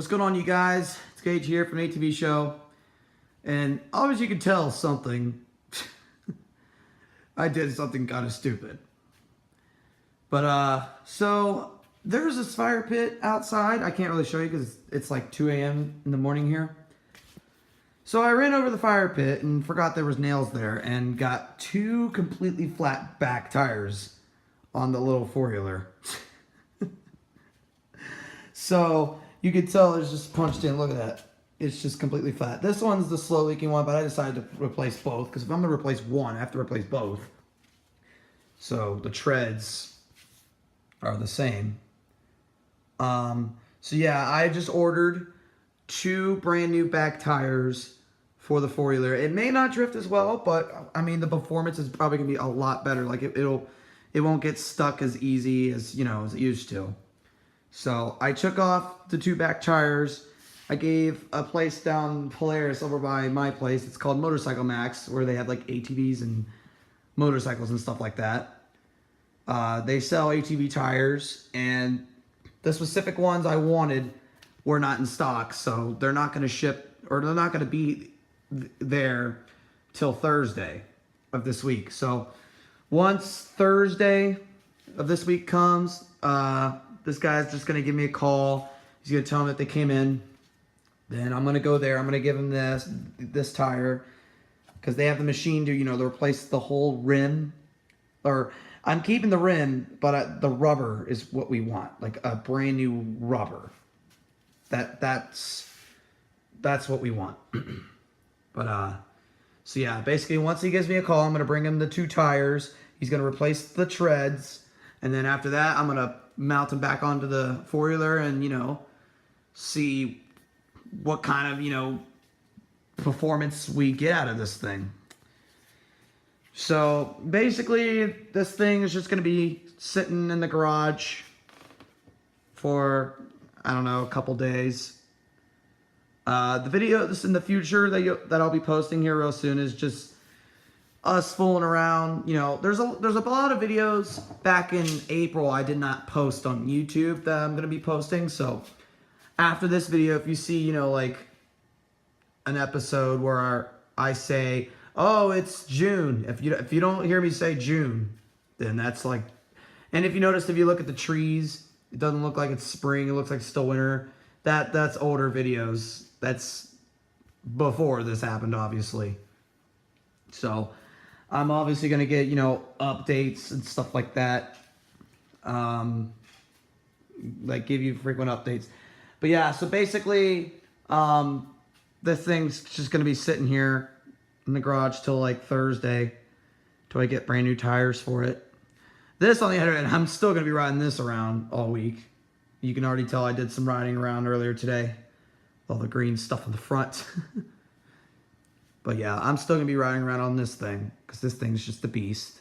What's going on, you guys? It's Gage here from ATV Show. And obviously you can tell something. I did something kind of stupid. But, so there's this fire pit outside. I can't really show you because it's like 2 a.m. in the morning here. So I ran over the fire pit and forgot there was nails there and got 2 completely flat back tires on the little four-wheeler. So you could tell it's just punched in. Look at that. It's just completely flat. This one's the slow leaking one, but I decided to replace both because if I'm going to replace one, I have to replace both. So the treads are the same. So yeah, I just ordered 2 brand new back tires for the four-wheeler. It may not drift as well, but I mean the performance is probably gonna be a lot better. Like it won't get stuck as easy as as it used to. So I took off the 2 back tires. I gave a place down Polaris over by my place. It's called Motorcycle Max, where they have like ATVs and motorcycles and stuff like that. They sell ATV tires, and the specific ones I wanted were not in stock, so they're not going to ship, or they're not going to be there till Thursday of this week. So once Thursday of this week comes, this guy's just going to give me a call. He's going to tell me that they came in. Then I'm going to go there. I'm going to give him this tire because they have the machine to, to replace the whole rim. Or I'm keeping the rim, but the rubber is what we want. Like a brand new rubber. That's what we want. But, so yeah, basically once he gives me a call, I'm going to bring him the 2 tires. He's going to replace the treads. And then after that, I'm going to mount them back onto the four-wheeler and, see what kind of, performance we get out of this thing. So basically, this thing is just going to be sitting in the garage for, I don't know, a couple days. The videos in the future that I'll be posting here real soon is just us fooling around. There's a lot of videos back in April I did not post on YouTube that I'm going to be posting. So after this video, if you see, like an episode where I say, oh, it's June. If you don't hear me say June, then that's like, and if you notice, if you look at the trees, it doesn't look like it's spring. It looks like it's still winter. That's older videos. That's before this happened, obviously. So I'm obviously going to get, updates and stuff like that. Like give you frequent updates. But yeah, so basically, this thing's just going to be sitting here in the garage till like Thursday, till I get brand new tires for it. This, on the other hand, I'm still going to be riding this around all week. You can already tell I did some riding around earlier today. All the green stuff on the front. But yeah, I'm still going to be riding around on this thing, because this thing's just a beast.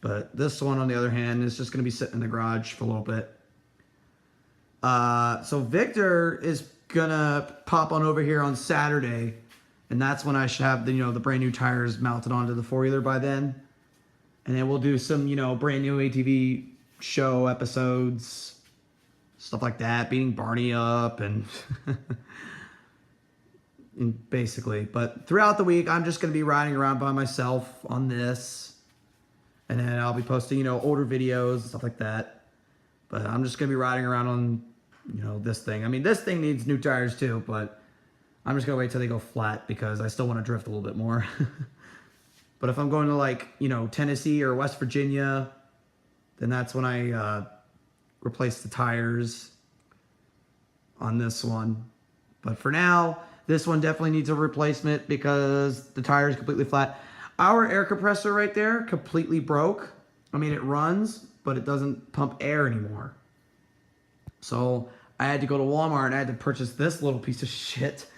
But this one, on the other hand, is just going to be sitting in the garage for a little bit. So Victor is going to pop on over here on Saturday. And that's when I should have the, the brand new tires mounted onto the four-wheeler by then. And then we'll do some, brand new ATV show episodes. Stuff like that. Beating Barney up and... and basically. But throughout the week, I'm just going to be riding around by myself on this. And then I'll be posting, older videos and stuff like that. But I'm just going to be riding around on, this thing. I mean, this thing needs new tires too, but I'm just going to wait till they go flat because I still want to drift a little bit more. But if I'm going to like, Tennessee or West Virginia, then that's when I replace the tires on this one. But for now, this one definitely needs a replacement because the tire is completely flat. Our air compressor right there completely broke. I mean, it runs, but it doesn't pump air anymore. So I had to go to Walmart and I had to purchase this little piece of shit.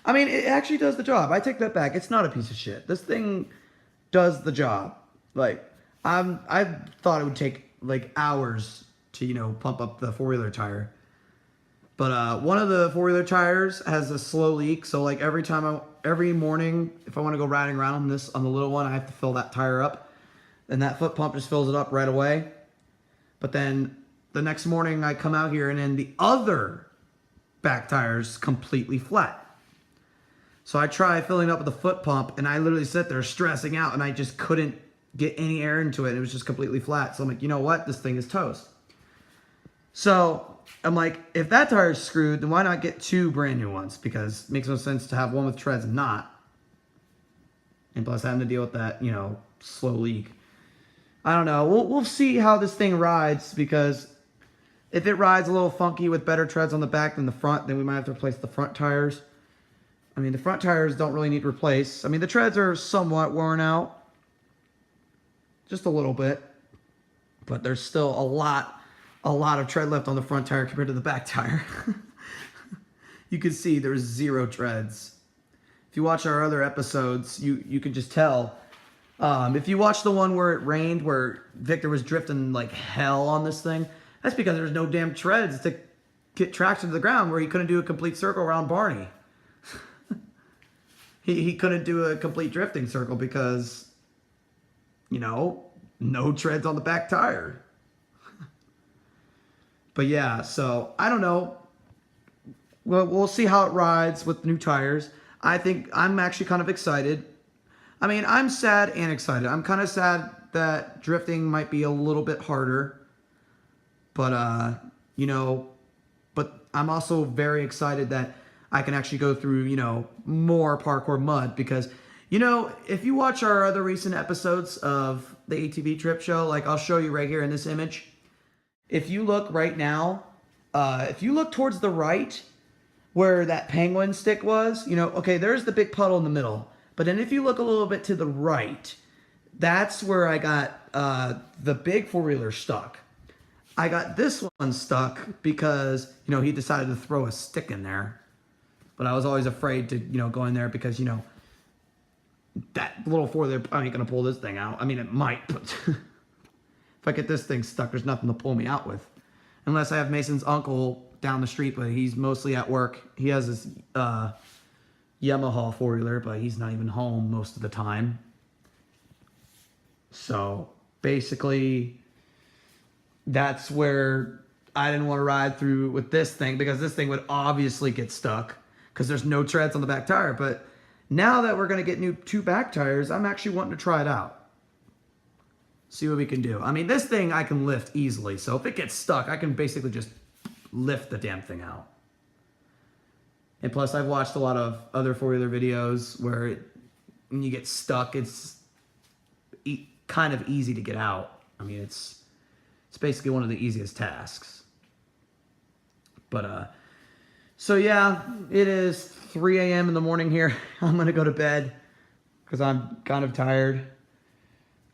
I mean, it actually does the job. I take that back. It's not a piece of shit. This thing does the job. Like, I thought it would take like hours to, pump up the four-wheeler tire. But one of the four-wheeler tires has a slow leak. So like every morning, if I want to go riding around on the little one, I have to fill that tire up. And that foot pump just fills it up right away. But then the next morning I come out here and then the other back tires completely flat. So I try filling it up with a foot pump, and I literally sit there stressing out, and I just couldn't get any air into it. It was just completely flat. So I'm like, you know what? This thing is toast. So I'm like, if that tire is screwed, then why not get 2 brand new ones? Because it makes no sense to have one with treads and not. And plus having to deal with that, slow leak. I don't know. We'll see how this thing rides, because if it rides a little funky with better treads on the back than the front, then we might have to replace the front tires. I mean, the front tires don't really need replaced. I mean, the treads are somewhat worn out. Just a little bit. But there's still a lot of tread left on the front tire compared to the back tire. You can see there's 0 treads. If you watch our other episodes, you can just tell. If you watch the one where it rained, where Victor was drifting like hell on this thing, that's because there's no damn treads to get traction to the ground, where he couldn't do a complete circle around Barney. He couldn't do a complete drifting circle because, no treads on the back tire. But yeah, so I don't know. Well, we'll see how it rides with new tires. I think I'm actually kind of excited. I mean, I'm sad and excited. I'm kind of sad that drifting might be a little bit harder. But, but I'm also very excited that I can actually go through, more parkour mud. Because, if you watch our other recent episodes of the ATV Trip Show, like I'll show you right here in this image. If you look right now, if you look towards the right where that penguin stick was, okay, there's the big puddle in the middle. But then if you look a little bit to the right, that's where I got the big four-wheeler stuck. I got this one stuck because, he decided to throw a stick in there. But I was always afraid to, go in there because, that little four-wheeler ain't going to pull this thing out. I mean, it might, but if I get this thing stuck, there's nothing to pull me out with. Unless I have Mason's uncle down the street, but he's mostly at work. He has this Yamaha four-wheeler, but he's not even home most of the time. So, basically, that's where I didn't want to ride through with this thing, because this thing would obviously get stuck because there's no treads on the back tire. But now that we're going to get 2 back tires, I'm actually wanting to try it out. See what we can do. I mean, this thing I can lift easily. So if it gets stuck, I can basically just lift the damn thing out. And plus, I've watched a lot of other four-wheeler videos where when you get stuck, it's kind of easy to get out. I mean, it's basically one of the easiest tasks. But, so yeah, it is 3 a.m. in the morning here. I'm going to go to bed because I'm kind of tired.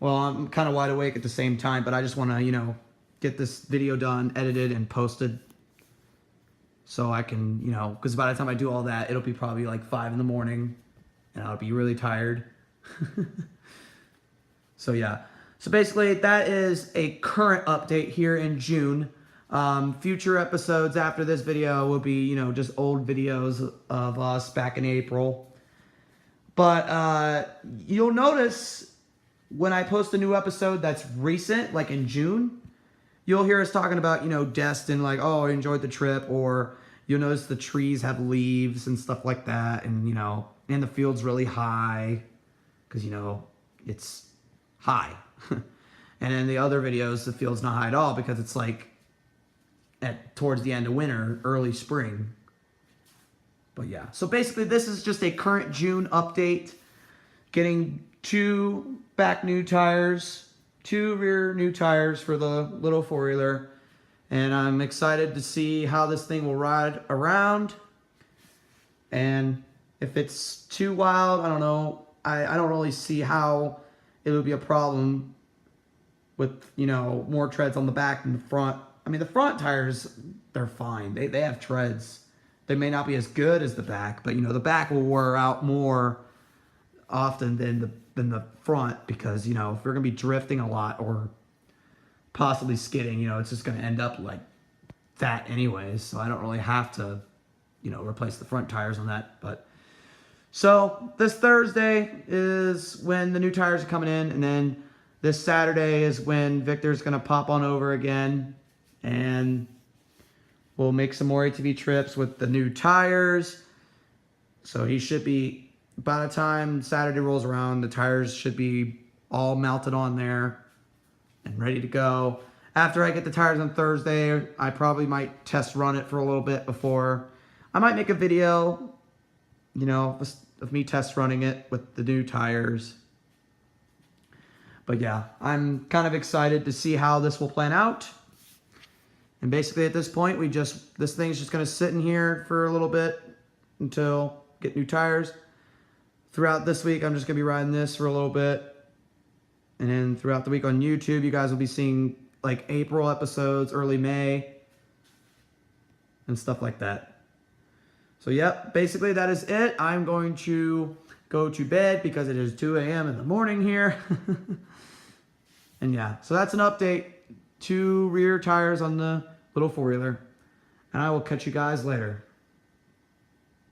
Well, I'm kind of wide awake at the same time, but I just want to, get this video done, edited, and posted. So I can, because by the time I do all that, it'll be probably like 5 in the morning, and I'll be really tired. So yeah. So basically, that is a current update here in June. Future episodes after this video will be, just old videos of us back in April. But you'll notice when I post a new episode that's recent, like in June, you'll hear us talking about, Destin, like, oh, I enjoyed the trip, or you'll notice the trees have leaves and stuff like that, and, and the field's really high, because, it's high. And in the other videos, the field's not high at all, because it's like towards the end of winter, early spring. But yeah, so basically this is just a current June update, getting 2 back new tires, 2 rear new tires for the little four-wheeler, and I'm excited to see how this thing will ride around. And if it's too wild, I don't know. I don't really see how it would be a problem with, more treads on the back than the front. I mean, the front tires, they're fine. They have treads. They may not be as good as the back, but, the back will wear out more often than the front, because, if we're going to be drifting a lot or possibly skidding, it's just going to end up like that anyways. So I don't really have to, replace the front tires on that. But so this Thursday is when the new tires are coming in, and then this Saturday is when Victor's going to pop on over again, and We'll make some more ATV trips with the new tires. So he should be, by the time Saturday rolls around, the tires should be all mounted on there and ready to go. After I get the tires on Thursday, I probably might test run it for a little bit before. I might make a video, you know, of me test running it with the new tires. But yeah, I'm kind of excited to see how this will plan out. And basically at this point, this thing's just going to sit in here for a little bit until get new tires. Throughout this week, I'm just going to be riding this for a little bit. And then throughout the week on YouTube, you guys will be seeing like April episodes, early May, and stuff like that. So yep, basically that is it. I'm going to go to bed because it is 2 a.m. in the morning here. And yeah, so that's an update. 2 rear tires on the little 4-wheeler. And I will catch you guys later.